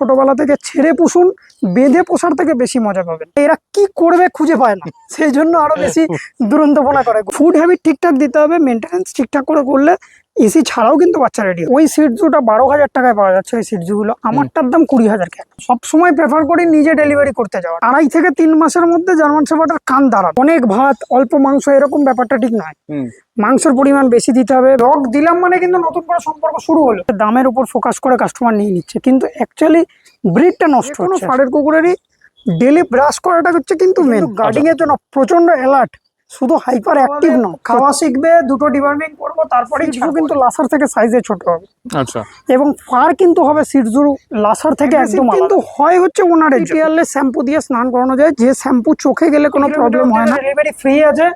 ছোটবেলা থেকে ছেড়ে পুষুন, বেঁধে পোষার থেকে বেশি মজা পাবেন। এরা কি করবে খুঁজে পায় না, সেই জন্য আরো বেশি দুরন্তপনা করে। ফুড হ্যাবিট ঠিকঠাক দিতে হবে, মেনটেন্যান্স ঠিকঠাক করে করলে এসি ছাড়াও কিন্তু বাচ্চা রেডি। ওই সিটজুটা 12,000 টাকায় পাওয়া যাচ্ছে। ওই সিটজুগুলো আমারটার দাম 20,000 টাকা। সবসময় প্রেফার করি নিজে ডেলিভারি করতে যাওয়া। 2.5 থেকে 3 মাসের মধ্যে জার্মান শেফার্ডের কান দাঁড়াবে। অনেক ভাত অল্প মাংস এরকম ব্যাপারটা ঠিক নয়, মাংসের পরিমাণ বেশি দিতে হবে। ডগ দিলাম মানে কিন্তু নতুন করে সম্পর্ক শুরু হলো। দামের উপর ফোকাস করে কাস্টমার নিয়ে নিচ্ছে, কিন্তু অ্যাকচুয়ালি ব্রিডটা নষ্ট হচ্ছে। ষাঁড়ের কুকুরেরই ডেলি ব্রাশ করাটা হচ্ছে কিন্তু মেন। গার্ডিং এর জন্য প্রচন্ড অ্যালার্ট, শুধু হাইপার অ্যাক্টিভ নয়। খাওয়া শিখবে, দুটো ডিওয়ার্মিং করবো, তারপরে কিন্তু লাসার থেকে সাইজে ছোট হবে। আচ্ছা, এবং ফার কিন্তু হবে সিটজুর লাসার থেকে একদম কিন্তু হয় হচ্ছে ওনার টিয়ারলেস শ্যাম্পু দিয়ে স্নান করানো যায়, যে শ্যাম্পু চোখে গেলে কোনো প্রবলেম হয় না। ডেলিভারি ফ্রি আছে,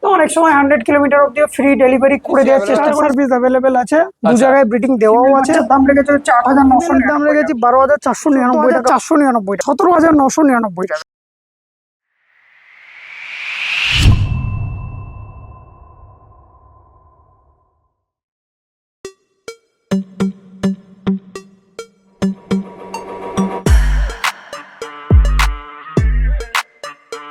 তো অনেক সময় 100 কিলোমিটার অব্দি ফ্রি ডেলিভারি করে দেওয়ার চেষ্টা। সার্ভিস অ্যাভেলেবেল আছে, দু জায়গায় ব্রিডিং দেওয়াও আছে। দাম রেখেছে হচ্ছে 8,900, দাম রেখেছি 12,499 টাকা, 499 টাকা, 17,999 টাকা।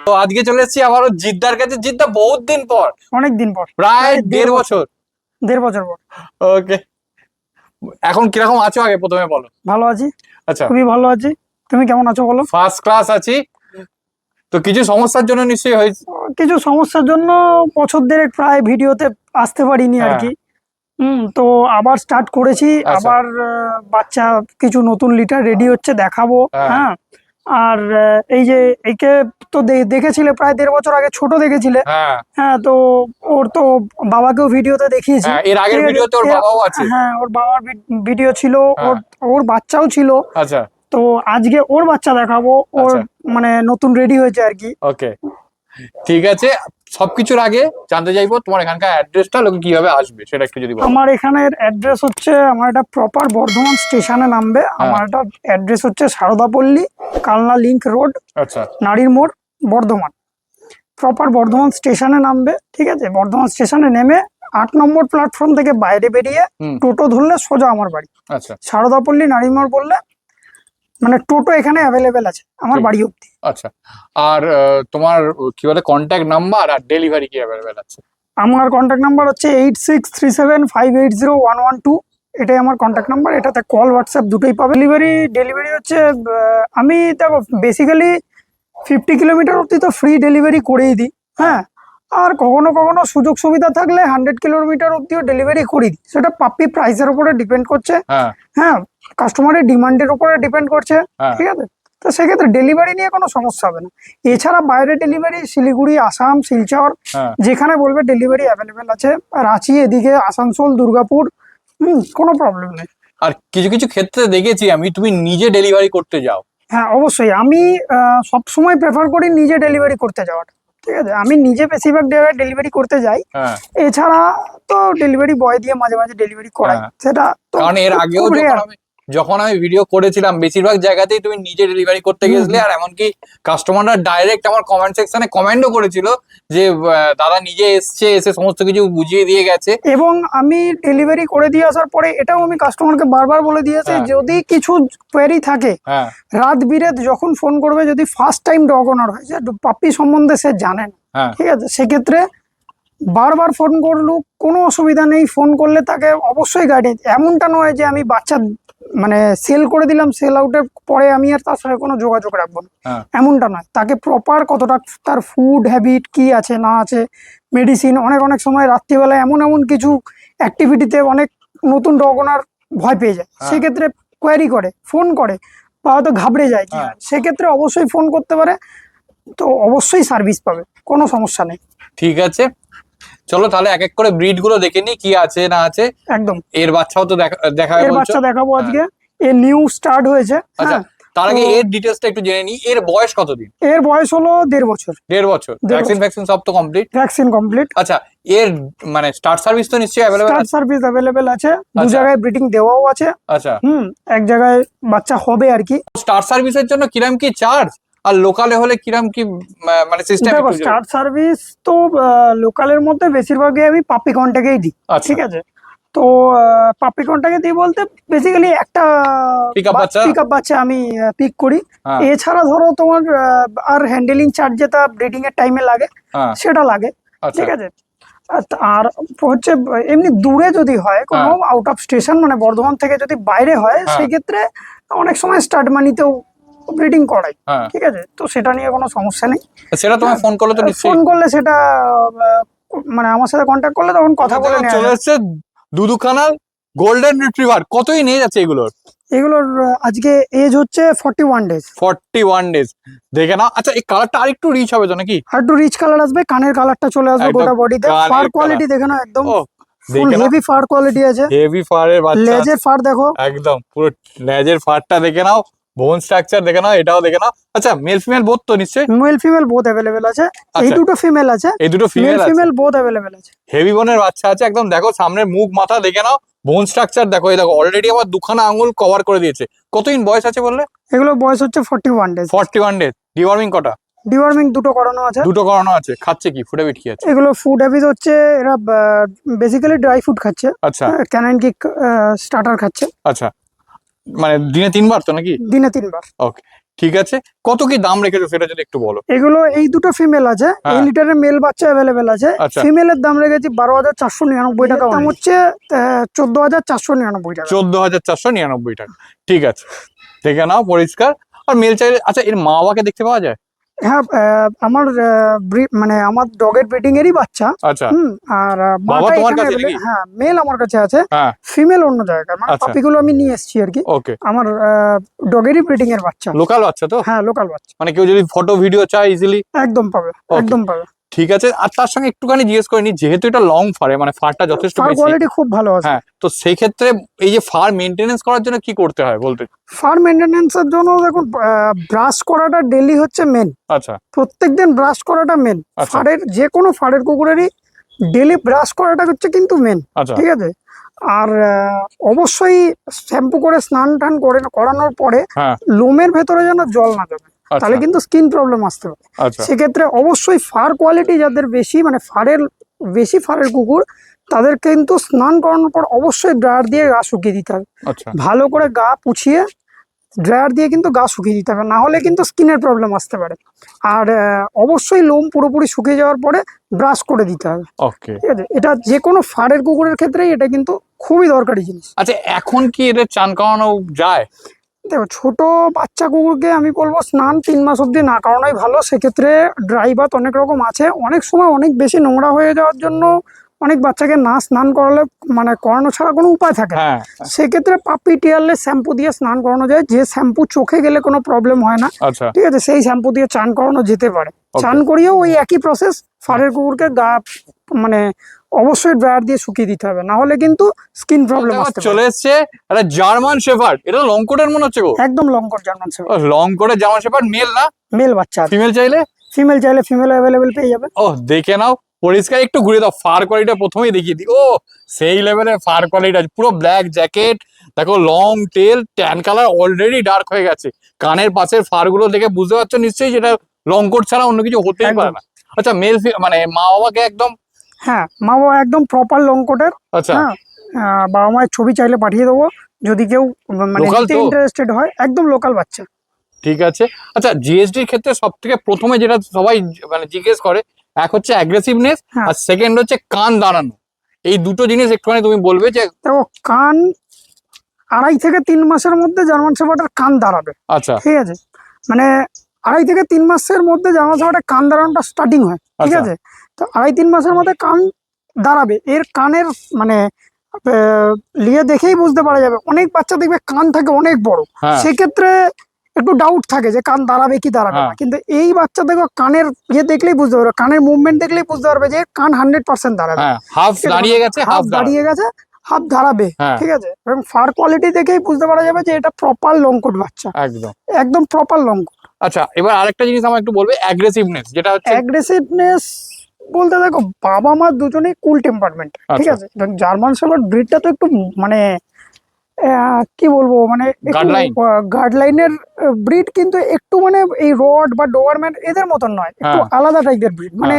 তো আজকে চলে এসেছি আবারও জিদ্দার কাছে। জিদ্দা বহুত দিন পর, অনেক দিন পর, প্রায় 1.5 বছর। 1.5 বছর পর। ওকে, এখন কিরকম আছো আগে প্রথমে বলো। ভালো আছি, আচ্ছা, খুবই ভালো আছি। তুমি কেমন আছো বলো? ফার্স্ট ক্লাস আছি। তো কিছু সমস্যার জন্য নিশ্চয়ই হয়েছে। কিছু সমস্যার জন্য বছর দেড়েক প্রায় ভিডিওতে আসতে পারিনি আর কি। তো আবার স্টার্ট করেছি। আবার বাচ্চা কিছু নতুন লিটার রেডি হচ্ছে, দেখাবো। হ্যাঁ, আর এই যে একে তো দেখেছিলে প্রায় 1.5 বছর আগে, ছোট দেখেছিলে। হ্যাঁ, তো ওর তো বাবাকেও ভিডিওতে দেখিয়েছি। এর আগের ভিডিওতে ওর বাবাও আছে। হ্যাঁ, ওর বাবার ভিডিও ছিল, ওর বাচ্চাও ছিল। আচ্ছা, তো আজকে ওর বাচ্চা দেখাবো, ওর মানে নতুন রেডি হয়েছে আর কি। ওকে, ঠিক আছে। সবকিছুর আগে জানতে চাইবো তোমার এখানকার অ্যাড্রেসটা, লোকে কিভাবে আসবে সেটা একটু যদি বলো। আমার এখানের অ্যাড্রেস হচ্ছে, আমার এটা প্রপার বর্ধমান স্টেশনে নামবে। আমার এটা অ্যাড্রেস হচ্ছে সারদাপল্লী, কালনা লিংক রোড, আচ্ছা, নারীর মোড়, বর্ধমান। প্রপার বর্ধমান স্টেশনে নামবে, ঠিক আছে? বর্ধমান স্টেশনে নেমে 8 নম্বর প্ল্যাটফর্ম থেকে বাইরে বেরিয়ে টোটো ধরলে সোজা আমার বাড়ি। আচ্ছা, সারদাপল্লী নারীর মোড় বললে মানে টোটো এখানে অ্যাভেলেবেল আছে আমার বাড়ি অব্দি। আচ্ছা, আর তোমার কি বলে কন্ট্যাক্ট নাম্বার আর ডেলিভারি কি অ্যাভেলেবেল আছে? আমার কন্ট্যাক্ট নাম্বার হচ্ছে 8637580112। এটাই আমার কন্ট্যাক্ট নাম্বার। এটাতে কল হোয়াটসঅ্যাপ দুটোই পাবে। ডেলিভারি হচ্ছে আমি দেখো বেসিক্যালি 50 কিলোমিটার অব্দি তো ফ্রি ডেলিভারি করেই দিই। হ্যাঁ, আর কখনো কখনো সুযোগ সুবিধা থাকলে 100 কিলোমিটার অব্দিও ডেলিভারি করি দিই। সেটা পাপ্পি প্রাইসের উপরে ডিপেন্ড করছে। হ্যাঁ, কাস্টমারের ডিমান্ডের উপরে ডিপেন্ড করছে, ঠিক আছে? তো সেক্ষেত্রে ডেলিভারি নিয়ে কোনো সমস্যা হবে না। এছাড়া বাইরে ডেলিভারি শিলিগুড়ি, আসাম, শিলচর, যেখানে বলবে ডেলিভারি অ্যাভেলেবেল আছে। রাঁচি, এদিকে আসানসোল, দুর্গাপুর, কোনো প্রবলেম নেই। আর কিছু কিছু ক্ষেত্রে দেখেছি আমি তুমি নিজে ডেলিভারি করতে যাও। হ্যাঁ, অবশ্যই। আমি সবসময় প্রেফার করি নিজে ডেলিভারি করতে যাওয়াটা, ঠিক আছে? আমি নিজে বেশিরভাগ ডেলিভারি করতে যাই। এছাড়া তো ডেলিভারি বয় দিয়ে মাঝে মাঝে ডেলিভারি করাই। সেটা কারণ এর আগেও যখন আমি ভিডিও করেছিলাম বেশিরভাগ জায়গাতেই তুমি নিজে ডেলিভারি করতে গেছিলে। আর এমনকি কাস্টমাররা ডাইরেক্ট আমার কমেন্ট সেকশনে কমেন্টও করেছিল যে দাদা নিজে এসে সমস্ত কিছু বুঝিয়ে দিয়ে গেছে। এবং আমি ডেলিভারি করে দিয়ে আসার পরে এটাও আমি কাস্টমারকে বারবার বলে দিয়েছি, যদি কিছু কোয়েরি থাকে রাত বিরেত যখন ফোন করবে, যদি ফার্স্ট টাইম ডগ ওনার হয়, যে পাপ্পি সম্বন্ধে সে জানেন, ঠিক আছে, সেক্ষেত্রে বারবার ফোন করলো কোনো অসুবিধা নেই। ফোন করলে তাকে অবশ্যই গাইডেন্স, এমনটা নয় যে আমি বাচ্চা মানে সেল করে দিলাম, সেল আউটের পরে আমি আর তার সাথে কোনো যোগাযোগ রাখবো না, এমনটা নয়। তাকে প্রপার কতটা তার ফুড হ্যাবিট কি আছে না আছে, মেডিসিন, অনেক সময় রাত্রিবেলায় এমন কিছু অ্যাক্টিভিটিতে অনেক নতুন ডগ ওনার ভয় পেয়ে যায়, সেক্ষেত্রে কোয়ারি করে, ফোন করে, বা হয়তো ঘাবড়ে যায় কি, সেক্ষেত্রে অবশ্যই ফোন করতে পারে। তো অবশ্যই সার্ভিস পাবে, কোনো সমস্যা নেই। ঠিক আছে, চলো তাহলে এক এক করে ব্রিড গুলো দেখে নি কি আছে না আছে। একদম। এর বাচ্চাও তো দেখাবে, এর বাচ্চা দেখাবো আজকে। এর নিউ স্টার্ট হয়েছে। আচ্ছা, তার আগে এর ডিটেইলসটা একটু জেনে নি। এর বয়স কতদিন? এর বয়স হলো 1.5 বছর। 1.5 বছর। ভ্যাকসিন সব তো কমপ্লিট? Vaccine complete. আচ্ছা, এর মানে স্টার্ট সার্ভিস তো নিশ্চয়ই অ্যাভেলেবল আছে? স্টার্ট সার্ভিস অ্যাভেলেবল আছে, দু জায়গায় ব্রিডিং দেওয়াও আছে। আচ্ছা, এক জায়গায় বাচ্চা হবে আর কি। স্টার্ট সার্ভিসের জন্য কিরকম কি চার্জ, আর লোকালে হলে কিরকম কি মানে সিস্টেম? দেখো, স্টার্ট সার্ভিস তো লোকালের মধ্যে বেশিরভাগই আমি পাপ্পি কন্ট্যাক্টেই দিই, ঠিক আছে? তো পাপি কন্টাকে দিয়ে বলতে বেসিক্যালি একটা Pick up বাচ্চা? পিক আপ বাচ্চা আমি পিক করি। হ্যাঁ। এছাড়া ধরো তোমার আর হ্যান্ডেলিং চার্জ যেটা ব্রিডিং এর টাইমে লাগে হ্যাঁ, সেটা লাগে, আচ্ছা ঠিক আছে। আর হচ্ছে এমনি দূরে যদি হয় কোনো আউট অফ স্টেশন মানে বর্ধমান থেকে যদি বাইরে হয় হ্যাঁ। সেই ক্ষেত্রে অনেক সময় স্টার্ট মানিতেও ব্রিডিং করাই, হ্যাঁ, ঠিক আছে। তো সেটা নিয়ে কোনো সমস্যা নেই। সেটা তোমায় ফোন করলে তো ফোন নিশ্চয়ই করলে সেটা মানে আমার সাথে কন্ট্যাক্ট করলে তখন কথা বলে নেওয়া চলে যাবে। এসছে দুদুখানা গোল্ডেন রিট্রিভার। কতই নিয়ে যাচ্ছে এগুলোর? এগুলোর আজকে এজ হচ্ছে 41 ডেজ। 41 ডেজ। দেখে নাও। আচ্ছা, এই কালারটা আরেকটু রিচ হবে তো নাকি? আর একটু রিচ কালার আসবে, কানের কালারটা চলে আসবে একদম গোটা বডিতে। কানের ফার colour। কোয়ালিটি দেখে নাও, একদম ও ফুল দেখে নাও, হেভি ফার কোয়ালিটি আছে। হেভি ফারের বাচ্চা আছে। লেজের ফার দেখো, একদম পুরো লেজের ফারটা দেখে নাও, বোন স্ট্রাকচার দেখে নাও, এটাও দেখে নাও। আচ্ছা, মেল ফিমেল বোথ তো নিশ্চয়ই? মেল ফিমেল বোথ অ্যাভেলেবেল আছে। এই আচ্ছা, দুটো ফিমেল আছে, এই দুটো মেল ফিমেল আছে। ফিমেল বোথ অ্যাভেলেবেল আছে। হেভি বোনের বাচ্চা আছে। একদম দেখো সামনে মুখ মাথা দেখে নাও, বোন স্ট্রাকচার দেখো। এই দেখো অলরেডি আমার দুখানা আঙুল কভার করে দিয়েছে। কতদিন বয়স আছে বললে? এগুলো বয়স হচ্ছে 41 ডেজ। 41 ডেজ। ডিওয়ার্মিং কটা? ডিওয়ার্মিং দুটো করানো আছে। দুটো করানো আছে। খাচ্ছে কি? ফুড হ্যাবিট কি আছে? এগুলো ফুড হ্যাবিট হচ্ছে এরা বেসিক্যালি ড্রাই ফুড খাচ্ছে, আচ্ছা ক্যানাইন কিক স্টার্টার খাচ্ছে আচ্ছা, মানে দিনে 3 বার তো নাকি? দিনে 3 বার। ওকে, ঠিক আছে। কত কি দাম রেখেছো সেটা যদি একটু বলো। এগুলো এই দুটো ফিমেল আছে, হ্যাঁ। এই লিটারের মেল বাচ্চা অ্যাভেলেবেল আছে। আচ্ছা। ফিমেলের দাম রেখেছি 12,499 টাকা, দাম হচ্ছে 14,499 টাকা। 14,499 টাকা। ঠিক আছে, দেখে নাও পরিষ্কার। আর মেল চাইলে, আচ্ছা এর মা বাবাকে দেখতে পাওয়া যায়? হ্যাঁ, আমার মানে আমার ডগের ব্রিডিং এরই বাচ্চা। আচ্ছা। আর বাবা মাটা তোমার এখানে কাছে available- নাকি? হ্যাঁ, মেল আমার কাছে আছে, হ্যাঁ, ফিমেল অন্য জায়গায়। মানে আচ্ছা। পাপিগুলো আমি নিয়ে এসেছি আর কি। ওকে। আমার ডগেরই ব্রিডিং এর বাচ্চা। লোকাল বাচ্চা তো? হ্যাঁ, লোকাল বাচ্চা। মানে কেউ যদি ফটো ভিডিও চায় ইজিলি? একদম পাবে, Okay. একদম পাবে। ঠিক আছে। আর তার সঙ্গে একটুখানি জিজ্ঞেস করে নি, যেহেতু এটা লং ফারে, মানে ফারটা যথেষ্ট ফার বেশি। কোয়ালিটি খুব ভালো আছে। হ্যাঁ, তো সেই ক্ষেত্রে এই যে ফার মেনটেনেন্স করার জন্য কি করতে হয় বলতে? ফার মেনটেন্যান্স এর জন্য দেখুন, ব্রাশ করাটা ডেলি হচ্ছে মেন। আচ্ছা প্রত্যেকদিন ব্রাশ করাটা মেন। আচ্ছা। ফারের যে কোনো ফারের কুকুরেরই ডেলি ব্রাশ করাটা হচ্ছে কিন্তু মেন, আচ্ছা ঠিক আছে। আর অবশ্যই শ্যাম্পু করে স্নান টান করে করানোর পরে হ্যাঁ লোমের ভেতরে যেন জল না যাবে, আচ্ছা তাহলে কিন্তু স্কিন প্রবলেম আসতে পারে। আচ্ছা সেক্ষেত্রে অবশ্যই ফার কোয়ালিটি যাদের বেশি, মানে বেশি ফারের কুকুর, তাদের কিন্তু স্নান করানোর পর অবশ্যই ড্রায়ার দিয়ে গা শুকিয়ে দিতে হবে। আচ্ছা ভালো করে গা পুছিয়ে ড্রায়ার দিয়ে কিন্তু গা শুকিয়ে দিতে হবে, না হলে কিন্তু স্কিনের প্রবলেম আসতে পারে। আর অবশ্যই লোম পুরোপুরি শুকিয়ে যাওয়ার পরে ব্রাশ করে দিতে হবে, ওকে। ঠিক আছে। এটা যে কোনো ফারের কুকুরের ক্ষেত্রেই এটা কিন্তু খুবই দরকারি জিনিস। আচ্ছা, এখন কি এদের চান করানো যায়? দেখো, ছোট বাচ্চা কুকুরকে আমি বলবো স্নান 3 মাস অব্দি না করানোই ভালো। সেক্ষেত্রে ড্রাই বাথ অনেক রকম আছে। অনেক সময় অনেক বেশি নোংরা হয়ে যাওয়ার জন্য অনেক বাচ্চাকে না স্নান করালে, মানে করানো ছাড়া কোনো উপায় থাকে না। হ্যাঁ সেক্ষেত্রে পাপি টিয়ারলেস শ্যাম্পু দিয়ে স্নান করানো যায়, যে শ্যাম্পু চোখে গেলে কোনো প্রবলেম হয় না, আচ্ছা ঠিক আছে। সেই শ্যাম্পু দিয়ে চান করানো যেতে পারে। Okay. চান করিয়েও ওই একই প্রসেস, ফারের কুকুরকে গা মানে অবশ্যই ড্রায়ার দিয়ে শুকিয়ে দিতে হবে, না হলে কিন্তু স্কিন প্রবলেম আসতে পারে। চলে এসছে একটা জার্মান শেফার্ড। এটা লং কোটের মনে হচ্ছে গো। একদম লঙ্কর জার্মান শেফার্ড, লং কোটের জার্মান শেফার্ড, মেল না? মেল বাচ্চা আছে। ফিমেল চাইলে? ফিমেল চাইলে ফিমেল অ্যাভেলেবেল পেয়ে যাবে। ও দেখে নাও পরিষ্কার। একটু ঘুরে দাও, ফার কোয়ালিটিটা প্রথমেই দেখিয়ে দিই। ও সেই লেভেলের ফার কোয়ালিটি আছে। পুরো ব্ল্যাক জ্যাকেট, দেখো long tail, tan colour already dark হয়ে গেছে। কানের পাশের ফার গুলো দেখে বুঝতে পারছো নিশ্চয়ই যেটা লং কোট ছাড়া অন্য কিছু হতেই পারে না। আচ্ছা, মেল মানে মা বাবাকে একদম? হ্যাঁ, মা বাবা একদম প্রপার লঙ্কটের। আচ্ছা হ্যাঁ, বাবা মায়ের ছবি চাইলে পাঠিয়ে দেবো যদি কেউ মানে Local নিতে তো? ইন্টারেস্টেড হয়। একদম লোকাল বাচ্চা। ঠিক আছে। আচ্ছা, জিএসডির ক্ষেত্রে সব থেকে প্রথমে যেটা সবাই মানে জিজ্ঞেস করে, এক হচ্ছে অ্যাগ্রেসিভনেস, হ্যাঁ। আর সেকেন্ড হচ্ছে কান দাঁড়ানো। এই দুটো জিনিস একটুখানি তুমি বলবে যে? দেখো, কান 2.5 থেকে 3 মাসের মধ্যে জার্মান শেফার্ডের কান দাঁড়াবে, আচ্ছা ঠিক আছে। মানে 2.5 থেকে 3 মাসের মধ্যে জার্মান শেফার্ডের কান দাঁড়ানোটা স্টার্টিং হয়, ঠিক আচ্ছা। আছে। তো 2.5-3 মাসের মধ্যে কান দাঁড়াবে। এর কানের মানে লিয়ে দেখেই বুঝতে পারা যাবে। অনেক বাচ্চা দেখবে কান থাকে অনেক বড়, হ্যাঁ সেক্ষেত্রে একটু ডাউট থাকে যে কান দাঁড়াবে কি দাঁড়াবে না। হ্যাঁ। কিন্তু এই বাচ্চা দেখো কানের দেখলেই বুঝতে পারবে, কানের মুভমেন্ট দেখলেই বুঝতে পারবে যে কান 100% দাঁড়াবে। হ্যাঁ, হাফ দাঁড়িয়ে গেছে, হাফ হাফ দাঁড়িয়ে গেছে, হাফ দাঁড়াবে, হ্যাঁ। ঠিক আছে। এবং ফার কোয়ালিটি দেখেই বুঝতে পারা যাবে যে এটা প্রপার লংকোট বাচ্চা, একদম। একদম প্রপার লংকোট। আচ্ছা, এবার আরেকটা জিনিস আমার একটু বলবে, অ্যাগ্রেসিভনেস যেটা হচ্ছে? অ্যাগ্রেসিভনেস বলতে দেখো, বাবা মা দুজনেই কুল টেম্পারমেন্ট, ঠিক আচ্ছা। আছে। জার্মান শেফার্ড ব্রিডটা তো একটু মানে কি বলবো, মানে Guardline? গার্ডলাইনের ব্রিড, কিন্তু একটু মানে এই রড বা ডোবারম্যান এদের মতন নয়, একটু হ্যাঁ। আলাদা টাইপের ব্রিড। মানে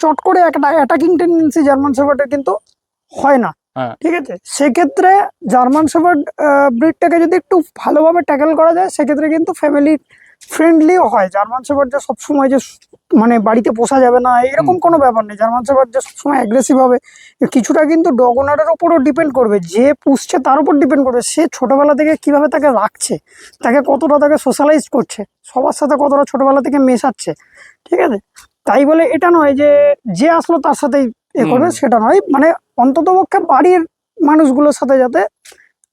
চট করে একটা অ্যাটাকিং টেন্ডেন্সি জার্মান শেফার্ডের কিন্তু হয় না, হ্যাঁ। ঠিক আছে, সেক্ষেত্রে জার্মান শেফার্ড ব্রিডটাকে যদি একটু ভালোভাবে ট্যাকেল করা যায় সেক্ষেত্রে কিন্তু ফ্যামিলি ফ্রেন্ডলিও হয়। জার্মান শেফার্ড যে সবসময় যে মানে বাড়িতে পোষা যাবে না এরকম কোনো ব্যাপার নেই। জার্মান শেফার্ড যে সবসময় অ্যাগ্রেসিভ হবে কিছুটা কিন্তু ডগ ওনারের উপরও ডিপেন্ড করবে, যে পুষছে তার উপর ডিপেন্ড করবে, সে ছোটবেলা থেকে কিভাবে তাকে রাখছে, তাকে কতটা তাকে সোশ্যালাইজ করছে, সবার সাথে কতটা ছোটবেলা থেকে মেশাচ্ছে। ঠিক আছে, তাই বলে এটা নয় যে যে আসলো তার সাথেই এ করবে, সেটা নয়। মানে অন্তত পক্ষে বাড়ির মানুষগুলোর সাথে যাতে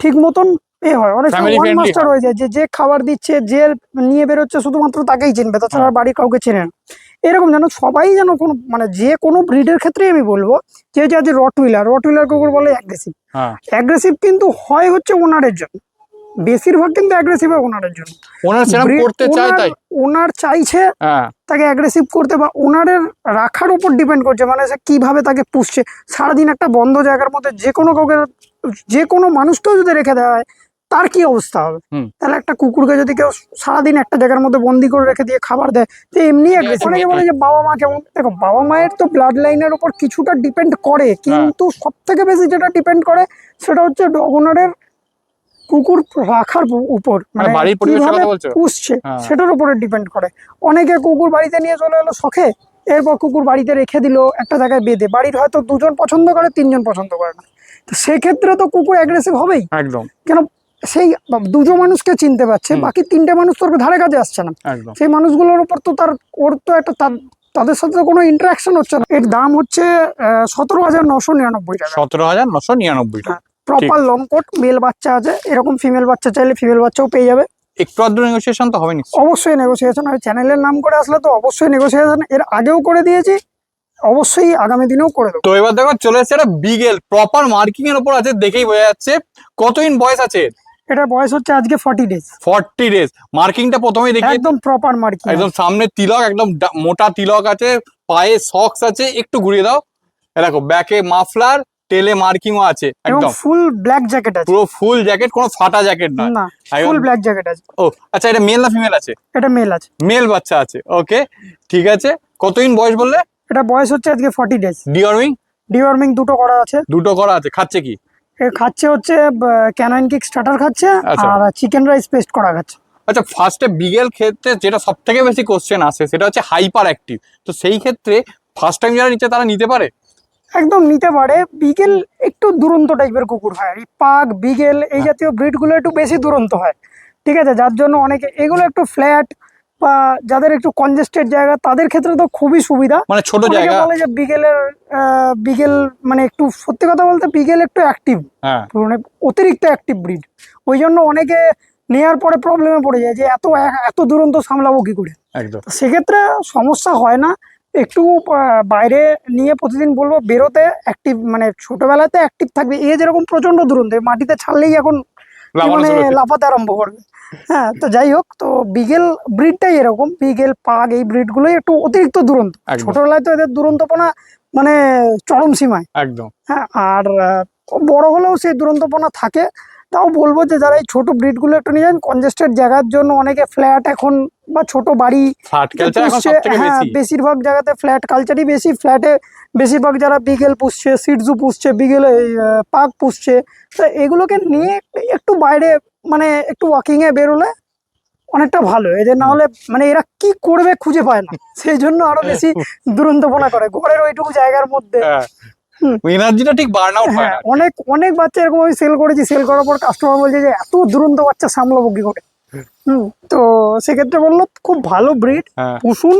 ঠিক মতন এ হয়। অনেক Family ওয়ান friendly মাস্টার হয়। হয়ে যায়, যে যে খাবার দিচ্ছে, যে নিয়ে বেরোচ্ছে শুধুমাত্র তাকেই চিনবে, তাছাড়া আর বাড়ির কাউকে চেনে না। এরকম যেন সবাই যেন কোনো মানে যে কোনো ব্রিডের ক্ষেত্রেই আমি বলবো যে আজ রটউইলার কুকুর বলে অ্যাগ্রেসিভ। হ্যাঁ, অ্যাগ্রেসিভ কিন্তু হয় হচ্ছে ওনারের জন্য, বেশিরভাগ কিন্তু অ্যাগ্রেসিভ হয় ওনারের জন্য। ওনার সেরকম করতে চায় তাই। ওনার চাইছে হ্যাঁ, তাকে অ্যাগ্রেসিভ করতে, বা ওনারের রাখার উপর ডিপেন্ড করছে, মানে সে কিভাবে তাকে পুষছে। সারাদিন একটা বন্ধ জায়গার মধ্যে যে কোনো কাউকে, যে কোনো মানুষকেও যদি রেখে দেওয়া হয় তার কি অবস্থা হবে। হুম। তাহলে একটা কুকুরকে যদি কেউ সারাদিন একটা জায়গার মধ্যে বন্দি করে রেখে দিয়ে খাবার দেয়, তো এমনি অ্যাগ্রেসিভ। অনেকে বলে যে বাবা মা কেমন, দেখো বাবা মায়ের তো ব্লাড লাইনের উপর কিছুটা ডিপেন্ড করে, কিন্তু সব থেকে বেশি যেটা ডিপেন্ড করে সেটা হচ্ছে ডগ ওনারের কুকুর রাখার উপর, মানে বাড়ির পরিবেশের কিভাবে কথা বলছো? পুষছে হ্যাঁ। সেটার উপরে ডিপেন্ড করে। অনেকে কুকুর বাড়িতে নিয়ে চলে এলো শখে, এরপর কুকুর বাড়িতে রেখে দিল একটা জায়গায় বেঁধে। বাড়ির হয়তো দুজন পছন্দ করে, তিনজন পছন্দ করে না, তো সেক্ষেত্রে তো কুকুর অ্যাগ্রেসিভ হবেই। একদম কেন, সেই দুজন মানুষকে চিনতে পারছে, বাকি তিনটে মানুষ তোর ধারে কাছে আসছে না। একদম। সেই মানুষগুলোর উপর তো ওর তো একটা তাদের সাথে তো কোনো ইন্টারাকশন হচ্ছে না। এর দাম হচ্ছে 17,999 টাকা। 17,999 টাকা। প্রপার লং কোট, মেল বাচ্চা আছে, এরকম ফিমেল বাচ্চা চাইলে ফিমেল বাচ্চাও পেয়ে যাবে। একটু আধটু নেগোসিয়েশন তো হবে নিশ্চয়ই। অবশ্যই নেগোসিয়েশন হয়, চ্যানেলের নাম করে আসলে তো অবশ্যই নেগোসিয়েশন, এর আগেও করে দিয়েছি, অবশ্যই আগামী দিনেও করে দেবো। তো এবার দেখো চলে এসেছে একটা বিগেল, প্রপার মার্কিং এর উপর আছে, দেখেই বোঝা যাচ্ছে। কতদিন বয়স আছে? এটার বয়স হচ্ছে আজকে 40 ডেজ। 40 ডেজ। মার্কিংটা প্রথমেই দেখি, একদম প্রপার মার্কিং, একদম সামনে তিলক, একদম মোটা তিলক আছে, পায়ে সক্স আছে, একটু ঘুরিয়ে দাও। এ দেখো ব্যাকে মাফলার, টেলে মার্কিংও আছে, এবং একদম ফুল ব্ল্যাক জ্যাকেট আছে। পুরো ফুল জ্যাকেট, কোনো ফাটা জ্যাকেট নয়। না, একদম। ফুল ব্ল্যাক জ্যাকেট আছে। ও আচ্ছা, এটা মেল না ফিমেল আছে? এটা মেল আছে। মেল বাচ্চা আছে, ওকে ঠিক আছে। কতদিন বয়স বললে? এটা বয়স হচ্ছে আজকে 40 ডেজ। ডিওয়ার্মিং? ডিওয়ার্মিং দুটো করা আছে। দুটো করা আছে। খাচ্ছে কি? এ খাচ্ছে হচ্ছে ক্যানাইন কিক স্টার্টার খাচ্ছে, আচ্ছা। আর চিকেন রাইস পেস্ট করা খাচ্ছে। আচ্ছা, ফার্স্টে বিগেল ক্ষেত্রে যেটা সব থেকে বেশি কোশ্চেন আসে সেটা হচ্ছে হাইপার অ্যাক্টিভ। তো সেই ক্ষেত্রে ফার্স্ট টাইম যারা নিচ্ছে তারা নিতে পারে? একদম নিতে পারে। বিগেল একটু দুরন্ত টাইপের কুকুর হয়, এই পাগ বিগেল এই জাতীয় ব্রিড গুলো একটু বেশি দুরন্ত হয়। ঠিক আছে, যার জন্য অনেকে এগুলো একটু ফ্ল্যাট বা যাদের একটু কনজেস্টেড জায়গা তাদের ক্ষেত্রে তো খুবই সুবিধা। মানে ছোট অনেকে জায়গা। বলে যে বিগেল মানে একটু, সত্যি কথা বলতে বিগেল একটু অ্যাক্টিভ, হ্যাঁ, মানে অতিরিক্ত অ্যাক্টিভ ব্রিড। ওই জন্য অনেকে নেওয়ার পরে প্রবলেমে পড়ে যায় যে এত দুরন্ত সামলাবো কি করে। একদম। তো সেক্ষেত্রে সমস্যা হয় না। একটু বাইরে নিয়ে প্রতিদিন বলবো বেরোতে, অ্যাক্টিভ মানে ছোটবেলাতে অ্যাক্টিভ থাকবে। এ যেরকম প্রচন্ড দুরন্ত, মাটিতে ছাড়লেই এখন মানে লাফাতে আরম্ভ করবে। হ্যাঁ, তো যাই হোক, তো বিগেল ব্রিডটাই এরকম, বিগেল পাগ এই ব্রিড গুলোই একটু অতিরিক্ত দুরন্ত। একদম। ছোটবেলায় তো এদের দুরন্তপনা মানে চরম সীমায়। একদম। হ্যাঁ, আর বড় হলেও সেই দুরন্তপনা থাকে। তাও বলবো যে যারা এই ছোট ব্রিড গুলো একটু নিয়ে যান, কনজেস্টেড জায়গার জন্য অনেকে ফ্ল্যাট এখন বা ছোট বাড়ি ফ্ল্যাট কালচার এখন পুষছে। সবথেকে হ্যাঁ, বেশি। বেশিরভাগ জায়গাতে ফ্ল্যাট কালচারই বেশি। ফ্ল্যাটে বেশিরভাগ যারা বিগেল পুষছে, সিটজু পুষছে, বিগেল পাক পুষছে, তো এগুলোকে নিয়ে একটু বাইরে মানে একটু ওয়াকিং এ বেরোলে অনেকটা ভালো। এদের না হলে মানে এরা কি করবে খুঁজে পায় না, সেই জন্য আরো বেশি দুরন্তপনা করে ঘরের ওইটুকু জায়গার মধ্যে। এনার্জিটা ঠিক বার্ন আউট হয় হ্যাঁ, না। অনেক অনেক বাচ্চা এরকম আমি সেল করেছি, সেল করার পর কাস্টমার বলছে যে এত দুরন্ত বাচ্চা সামলাবো কি করে। তো সেক্ষেত্রে বললো খুব ভালো ব্রিড, হ্যাঁ, পুষুন।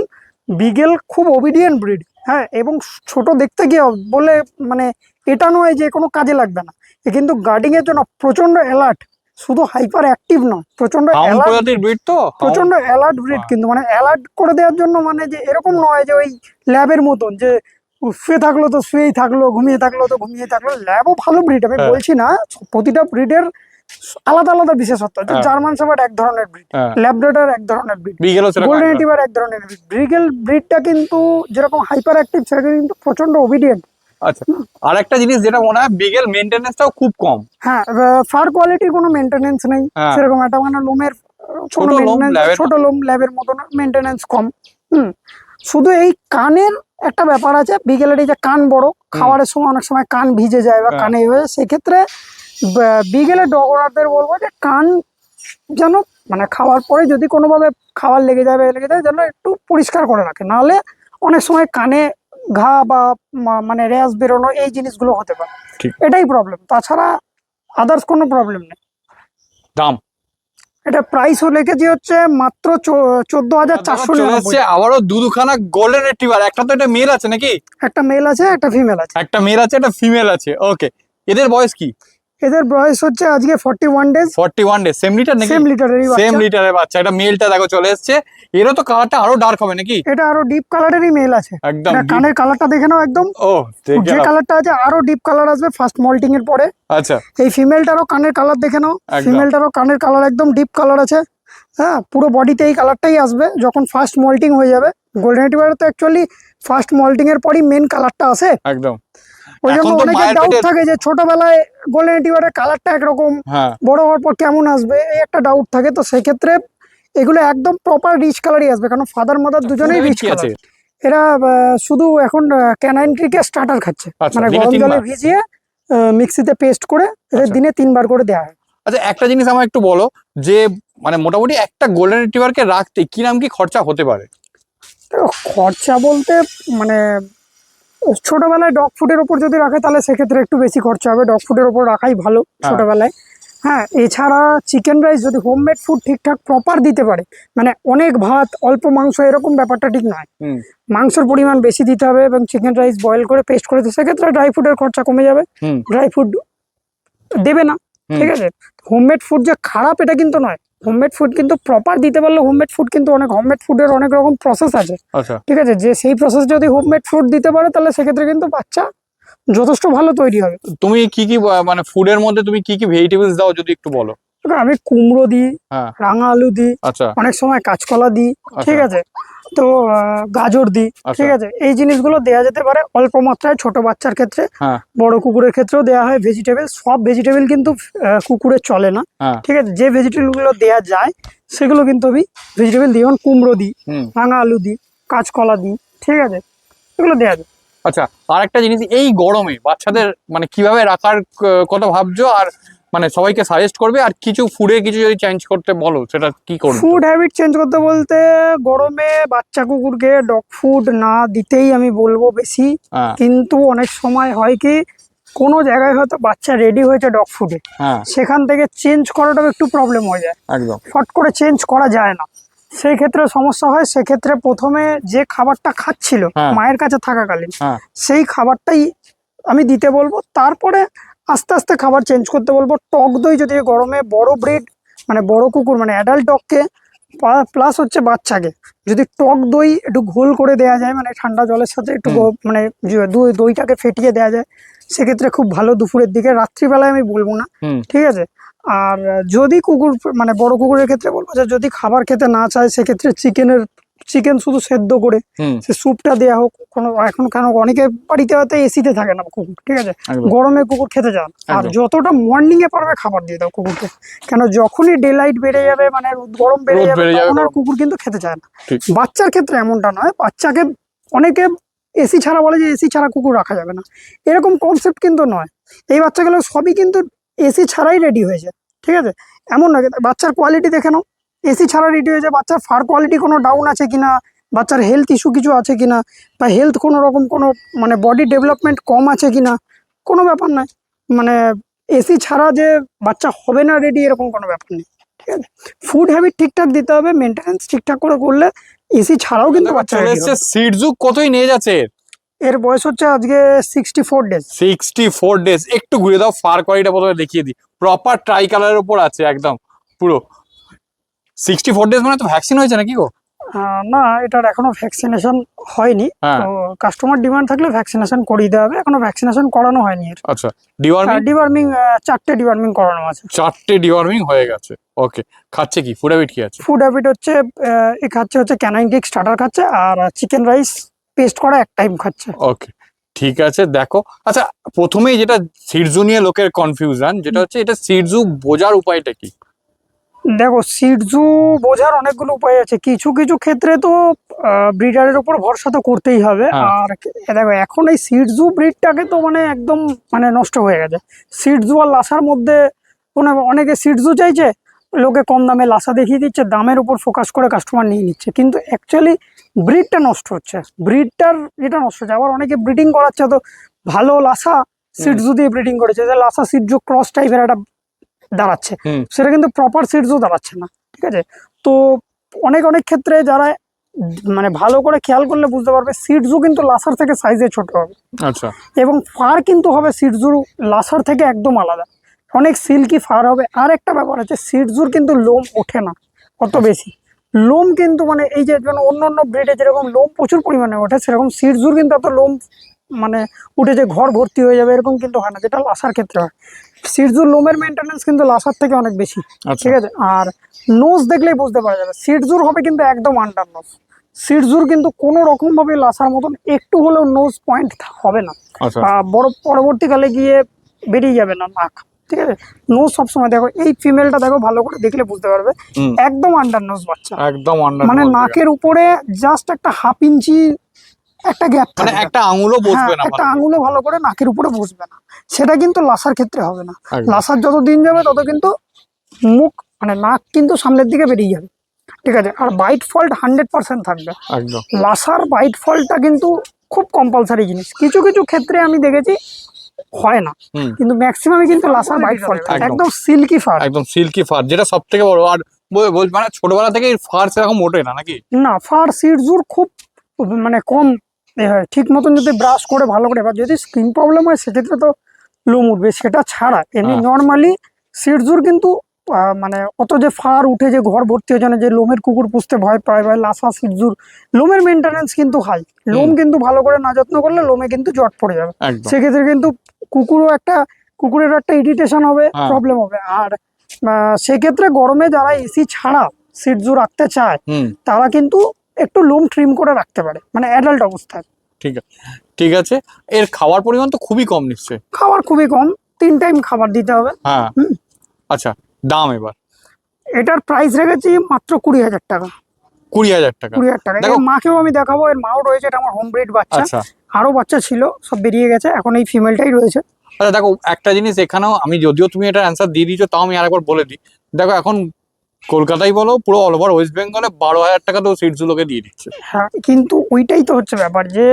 বিগেল খুব ওবিডিয়েন্ট ব্রিড। হ্যাঁ, এবং ছোট দেখতে গিয়ে বলে মানে এটা নয় যে কোনো কাজে লাগবে না, এ কিন্তু গার্ডিং এর জন্য প্রচন্ড অ্যালার্ট। শুধু হাইপার অ্যাক্টিভ নয়, প্রচন্ড হাউন্ড প্রজাতির ব্রিড তো। প্রচন্ড অ্যালার্ট ব্রিড। কিন্তু মানে অ্যালার্ট করে দেওয়ার জন্য, মানে যে এরকম নয় যে ওই ল্যাবের মতন যে শুয়ে থাকলো তো শুয়েই থাকলো, ঘুমিয়ে থাকলো তো ঘুমিয়ে থাকলো। ল্যাবও ভালো ব্রিড, আমি বলছি না, প্রতিটা ব্রিডের আলাদা আলাদা বিশেষত্ব আছে। জার্মান শেফার্ড এক ধরনের ব্রিড, ল্যাব্রাডর এক ধরনের ব্রিড, বিগেলও সেরকম গোল্ডেন রিট্রিভার এক ধরনের ব্রিড। বিগেল ব্রিডটা কিন্তু যেরকম হাইপার অ্যাক্টিভ সেরকম কিন্তু প্রচন্ড ওবিডিয়েন্ট। আচ্ছা, আর একটা জিনিস যেটা মনে হয় বিগেল মেইনটেনেন্সটাও খুব কম। হ্যাঁ, ফার কোয়ালিটির কোনো মেইনটেনেন্স নেই সেরকম। একটা মানে লোমের ছোট লোম, ল্যাবের মতন মেইনটেনেন্স কম। শুধু এই কানের একটা ব্যাপার আছে, বিকেলের এই যে কান বড়, খাবারের সময় অনেক সময় কান ভিজে যায় বা হ্যাঁ। কানে হয়ে যায়, সেক্ষেত্রে বিকেলের ডগ ওনারদের বলবো যে কান যেন মানে খাওয়ার পরে যদি কোনোভাবে খাবার লেগে যায় যেন একটু পরিষ্কার করে রাখে, নাহলে অনেক সময় কানে ঘা বা মানে র্যাশ বেরোনো এই জিনিসগুলো হতে পারে। ঠিক। এটাই প্রবলেম, তাছাড়া আদার্স কোনো প্রবলেম নেই। দাম এটা প্রাইসও লিখেছি হচ্ছে মাত্র 14,400 চলে এসছে আবারও দুখানা গোল্ডেন রিট্রিভার। একটা তো এটা মেল আছে নাকি? একটা মেল আছে, একটা ফিমেল আছে। একটা মেল আছে, একটা ফিমেল আছে। ওকে, এদের বয়স কি? এদের বয়স হচ্ছে আজকে 41 ডেজ। 41 ডে। সেম লিটার নাকি? সেম লিটারেরই সেম বাচ্চা। লিটারের বাচ্চা। এটা মেলটা দেখো চলে এসছে। এরও তো কালারটা আরো ডার্ক হবে নাকি? এটা আরো ডিপ কালারেরই মেল আছে। একদম এটা deep। কানের কালারটা দেখে নাও, একদম ও ঠিক যে আছে। কালারটা আছে আরো ডিপ কালার আসবে ফার্স্ট মল্টিং এর পরে। আচ্ছা, এই ফিমেলটারও কানের কালার দেখে নাও, একদম। ফিমেলটারও কানের কালার একদম ডিপ কালার আছে। হ্যাঁ, পুরো বডিতে এই কালারটাই আসবে যখন ফার্স্ট মল্টিং হয়ে যাবে। গোল্ডেন রিট্রিভারে তো অ্যাকচুয়ালি ফার্স্ট মল্টিং এর পরই মেন কালারটা আসে। একদম। ওই জন্য এখন তো অনেকের মায়ের ডাউট পেটের- থাকে যে ছোটবেলায় গোল্ডেন রিট্রিভারের কালারটা একরকম, হ্যাঁ, বড় হওয়ার পর কেমন আসবে, এই একটা ডাউট থাকে। তো সেক্ষেত্রে এগুলো একদম প্রপার রিচ কালারই আসবে, কারণ ফাদার মাদার দুজনেই রিচ কি আছে? কালার। এরা শুধু এখন ক্যানাইন ক্রিকের স্টার্টার খাচ্ছে, আচ্ছা, মানে দিনে গরম জলে তিনবার? ভিজিয়ে মিক্সিতে পেস্ট করে এদের আচ্ছা। দিনে 3 বার করে দেওয়া হয়। আচ্ছা, একটা জিনিস আমার একটু বলো যে মানে মোটামুটি একটা গোল্ডেন রিট্রিভারকে রাখতে কি খরচা হতে পারে? দেখো, খরচা বলতে মানে ছোটবেলায় ডগ ফুডের ওপর যদি রাখে তাহলে সেক্ষেত্রে একটু বেশি খরচা হবে, ডগ ফুডের ওপর রাখাই ভালো ছোটবেলায়। হ্যাঁ, এছাড়া চিকেন রাইস যদি হোমমেড ফুড ঠিকঠাক প্রপার দিতে পারে, মানে অনেক ভাত অল্প মাংস এরকম ব্যাপারটা ঠিক নয়। হুম। মাংসের পরিমাণ বেশি দিতে হবে এবং চিকেন রাইস বয়েল করে পেস্ট করে দিতে, সেক্ষেত্রে ড্রাই ফুডের খরচা কমে যাবে। হুম। ড্রাই ফুড দেবে না, হুম। ঠিক আছে। হোমমেড ফুড যে খারাপ এটা কিন্তু নয়, হোমমেড ফুড কিন্তু প্রপার দিতে পারলে হোমমেড ফুড কিন্তু হোমমেড ফুডের অনেক রকম প্রসেস আছে, আচ্ছা, ঠিক আছে। যে সেই প্রসেস যদি হোমমেড ফুড দিতে পারে তাহলে সেক্ষেত্রে কিন্তু বাচ্চা যথেষ্ট ভালো তৈরি হবে। তুমি কি মানে ফুডের মধ্যে তুমি কি ভেজিটেবলস দাও যদি একটু বলো? দেখো, আমি কুমড়ো দিই, হ্যাঁ। রাঙা আলু দিই, আচ্ছা, অনেক সময় কাঁচকলা দিই, ঠিক আছে। তো গাজর দিই, আচ্ছা। ঠিক আছে। এই জিনিসগুলো দেওয়া যেতে পারে অল্প মাত্রায় ছোট বাচ্চার ক্ষেত্রে। হ্যাঁ, বড় কুকুরের ক্ষেত্রেও দেওয়া হয় ভেজিটেবল। সব ভেজিটেবল কিন্তু কুকুরের চলে না, হ্যাঁ। ঠিক আছে। যে ভেজিটেবলগুলো দেওয়া যায় সেগুলো কিন্তু আমি ভেজিটেবল দিই, যেমন কুমড়ো দিই, হুম। রাঙা আলু দিই, কাঁচকলা দিই, ঠিক আছে, এগুলো দেওয়া যায়। আচ্ছা, আর একটা জিনিস, এই গরমে বাচ্চাদের মানে কিভাবে রাখার কথা ভাবছো, আর মানে সবাইকে সাজেস্ট করবে, আর কিছু ফুডে কিছু যদি চেঞ্জ করতে বলো সেটা কি করবে? ফুড হ্যাবিট চেঞ্জ করতে বলতে গরমে বাচ্চা কুকুরকে ডগ ফুড না দিতেই আমি বলবো বেশি। হ্যাঁ, কিন্তু অনেক সময় হয় কি, কোনো জায়গায় হয়তো বাচ্চা রেডি হয়েছে ডগ ফুডে, হ্যাঁ, সেখান থেকে চেঞ্জ করাটাও একটু প্রবলেম হয়ে যায়, একদম। ফট করে চেঞ্জ করা যায় না। সেই ক্ষেত্রে সমস্যা হয়। সেক্ষেত্রে প্রথমে যে খাবারটা খাচ্ছিল হ্যাঁ। মায়ের কাছে থাকাকালীন, হ্যাঁ, সেই খাবারটাই আমি দিতে বলবো। তারপরে আস্তে আস্তে খাবার চেঞ্জ করতে বলবো। টক দই যদি গরমে বড় ব্রিড মানে বড় কুকুর মানে অ্যাডাল্ট ডগকে প্লাস হচ্ছে বাচ্চাকে যদি টক দই একটু ঘোল করে দেওয়া যায়, মানে ঠান্ডা জলের সাথে একটু মানে দইটাকে ফেটিয়ে দেওয়া যায়, সেক্ষেত্রে খুব ভালো। দুপুরের দিকে, রাত্রিবেলায় আমি বলবো না, হুম, ঠিক আছে। আর যদি কুকুর মানে বড় কুকুরের ক্ষেত্রে বলবো যে যদি খাবার খেতে না চায়, সেক্ষেত্রে চিকেন শুধু সেদ্ধ করে হুম, সে স্যুপটা দেওয়া হোক। কোনো এখন কেন অনেকে বাড়িতে হয়তো এসিতে থাকে না কুকুর, ঠিক আছে, একদম। গরমে কুকুর খেতে চান। আর একদম। যতটা মর্নিং এ পারবে খাবার দিয়ে দাও কুকুরকে, কেন যখনই ডে লাইট বেড়ে যাবে মানে গরম বেড়ে রোদ যাবে বেড়ে যাবে, তখন আর গরম। কুকুর কিন্তু খেতে চায় না। ঠিক। বাচ্চার ক্ষেত্রে এমনটা নয়, বাচ্চাকে অনেকে এসি ছাড়া বলে যে এসি ছাড়া কুকুর রাখা যাবে না, এরকম কনসেপ্ট কিন্তু নয়। এই বাচ্চাগুলো সবই কিন্তু এসি ছাড়াই রেডি হয়েছে, ঠিক আছে। এমন নয়, বাচ্চার কোয়ালিটি দেখে নাও, এসি ছাড়া রেডি হয়েছে। বাচ্চার ফার কোয়ালিটি কোনো ডাউন আছে কিনা, বাচ্চার হেলথ ইস্যু কিছু আছে কিনা, বা হেলথ কোনো রকম কোনো মানে বডি ডেভেলপমেন্ট কম আছে কিনা, কোনো ব্যাপার নয়। মানে এসি ছাড়া যে বাচ্চা হবে না রেডি, এরকম কোনো ব্যাপার নেই, ঠিক আছে। ফুড হ্যাবিট ঠিকঠাক দিতে হবে, মেনটেন্যান্স ঠিকঠাক করে করলে এসি ছাড়াও কিন্তু বাচ্চা চলে ready এসছে হবে। সিডজু। কতই নিয়ে যাচ্ছে এর? এর বয়স হচ্ছে আজকে 64 ডেজ। 64 ডেজ। একটু ঘুরে দাও, ফার কোয়ালিটিটা প্রথমে দেখিয়ে দিই। প্রপার ট্রাই কালারের উপর আছে একদম পুরো। 64 ডেজ মানে তো ভ্যাকসিন হয়েছে নাকি গো? না, এটার এখনো ভ্যাকসিনেশন হয়নি। হ্যাঁ। তো কাস্টমার ডিমান্ড থাকলে ভ্যাকসিনেশন করিয়ে দেওয়া হবে, এখনো ভ্যাকসিনেশন করানো হয়নি এর। আচ্ছা, ডিওয়ার্মিং? ডিওয়ার্মিং 4টে ডিওয়ার্মিং করানো আছে। 4টে ডিওয়ার্মিং হয়ে গেছে। ওকে, খাচ্ছে কি? ফুড হ্যাবিট কি আছে? ফুড হ্যাবিট হচ্ছে এ খাচ্ছে হচ্ছে ক্যানাইন কিক স্টার্টার খাচ্ছে, আর চিকেন রাইস পেস্ট করা এক টাইম খাচ্ছে। ওকে, ঠিক আছে। দেখো, আচ্ছা, প্রথমেই যেটা সিডজু নিয়ে লোকের কনফিউশন যেটা হচ্ছে, এটা সিডজু বোঝার উপায়টা কি? দেখো সিডজু বোঝার অনেকগুলো উপায় আছে, কিছু কিছু ক্ষেত্রে তো ব্রিডারের উপর ভরসা তো করতেই হবে। হ্যাঁ। আর দেখো এখন এই সিডজু ব্রিডটাকে তো মানে একদম মানে নষ্ট হয়ে গেছে। সিডজু আর লাসার মধ্যে অনেকে সিডজু চাইছে, লোকে কম দামে লাসা দেখিয়ে দিচ্ছে, দামের উপর ফোকাস করে কাস্টমার নিয়ে নিচ্ছে, কিন্তু অ্যাকচুয়ালি ব্রিডটা নষ্ট হচ্ছে, ব্রিডটার যেটা নষ্ট হচ্ছে। আবার অনেকে ব্রিডিং করাচ্ছে, তো ভালো লাসা সিডজু দিয়ে ব্রিডিং করেছে, যে লাসা সিডজু ক্রস টাইপের একটা দাঁড়াচ্ছে, হুম। সেটা কিন্তু প্রপার সিডসও দাঁড়াচ্ছে না। ঠিক আছে, তো অনেক অনেক ক্ষেত্রে যারা মানে ভালো করে খেয়াল করলে বুঝতে পারবে সিডসও কিন্তু লাসার থেকে সাইজে ছোট হবে, আচ্ছা। এবং ফার কিন্তু হবে সিডজুর লাসার থেকে একদম আলাদা, অনেক সিল্কি ফার হবে। আর একটা ব্যাপার আছে, সিডজুর কিন্তু লোম ওঠে না অত বেশি, লোম কিন্তু মানে এই যে অন্য অন্য ব্রিডে যেরকম লোম প্রচুর পরিমাণে ওঠে, সেরকম সিডজুর কিন্তু অত লোম মানে উঠে যে ঘর ভর্তি হয়ে যাবে এরকম কিন্তু হয় না, যেটা লাসার ক্ষেত্রে হয়। সিডজুর লোমের মেনটেনেন্স কিন্তু লাসার থেকে অনেক বেশি। আচ্ছা। ঠিক আছে, আর নোজ দেখলেই বুঝতে পারা যাবে সিডজুর হবে কিন্তু একদম আন্ডার নোজ, সিডজুর কিন্তু কোনো রকম ভাবে লাসার মতন একটু হলেও নোজ পয়েন্ট হবে না, আচ্ছা। বা বড় পরবর্তীকালে গিয়ে বেরিয়ে যাবে না নাক। ঠিক আছে, নোজ সবসময় দেখো, এই ফিমেলটা দেখো ভালো করে দেখলে বুঝতে পারবে হুম। একদম আন্ডার নোজ বাচ্চা, একদম আন্ডার মানে নাকের উপরে জাস্ট একটা হাফ ইঞ্চি একটা গ্যাপ মানে থাকবে, একটা আঙুলও বসবে না একটা ভালো। আঙুলে ভালো করে নাকের উপরে বসবে না, সেটা কিন্তু লাসার ক্ষেত্রে হবে না। একদম। লাসার যত দিন যাবে তত কিন্তু মুখ মানে নাক কিন্তু সামনের দিকে বেরিয়ে যাবে। ঠিক আছে, আর বাইট ফল্ট 100% থাকবে। একদম। লাসার বাইট ফল্টটা কিন্তু খুব কম্পালসারি জিনিস, কিছু কিছু ক্ষেত্রে আমি দেখেছি হয় না, হুম। কিন্তু ম্যাক্সিমামে কিন্তু লাসার বাইট ফল্ট থাকে, একদম। একদম সিল্কি ফার। একদম সিল্কি ফার, যেটা সব থেকে বড়। আর মানে ছোটবেলা থেকে ফার সেরকম ওঠে না নাকি? না, ফার সিডজুর খুব মানে কম হয়, ঠিক মতন যদি ব্রাশ করে ভালো করে, এবার যদি স্কিন প্রবলেম হয় সেক্ষেত্রে তো লোম উঠবে, সেটা ছাড়া এমনি হ্যাঁ। নর্মালি সিডজুর কিন্তু মানে অত যে ফার উঠে যে ঘর ভর্তি হয়ে যায় না, যে লোমের কুকুর পুষতে ভয় পায়, বা লাসা সিডজুর লোমের মেনটেনেন্স কিন্তু হাই, লোম কিন্তু ভালো করে না যত্ন করলে লোমে কিন্তু জট পড়ে যাবে, একদম। সেক্ষেত্রে কিন্তু কুকুরের একটা ইরিটেশন হবে, হ্যাঁ। প্রবলেম হবে। আর সেক্ষেত্রে গরমে যারা এসি ছাড়া সিডজু রাখতে চায় হুম। তারা কিন্তু একটু লোম ট্রিম করে রাখতে পারে, মানে অ্যাডাল্ট অবস্থায়। ঠিক আছে, ঠিক আছে। এর খাওয়ার পরিমাণ তো খুবই কম নিশ্চয়ই। খাবার খুবই কম, 3 টাইম খাবার দিতে হবে। হ্যাঁ। হুম। আচ্ছা, দাম এবার? এটার প্রাইস রেখেছি মাত্র 20,000 টাকা। 20,000 টাকা। 20,000 টাকা। দেখো। এর মাকেও আমি দেখাবো, এর মাও রয়েছে, এটা আমার হোম ব্রিড বাচ্চা। আচ্ছা। আরো বাচ্চা ছিল, সব বেরিয়ে গেছে, এখন এই ফিমেলটাই রয়েছে। আচ্ছা দেখো, একটা জিনিস এখানেও আমি, যদিও তুমি এটা অ্যান্সার দিয়ে দিয়েছো, তাও আমি আরেকবার বলে দিই। দেখো এখন কলকাতায় বলো, পুরো অল ওভার ওয়েস্ট বেঙ্গলে 12,000 টাকা তো সিটসগুলোকে দিয়ে দিচ্ছে। হ্যাঁ, কিন্তু ওইটাই তো হচ্ছে ব্যাপার, যে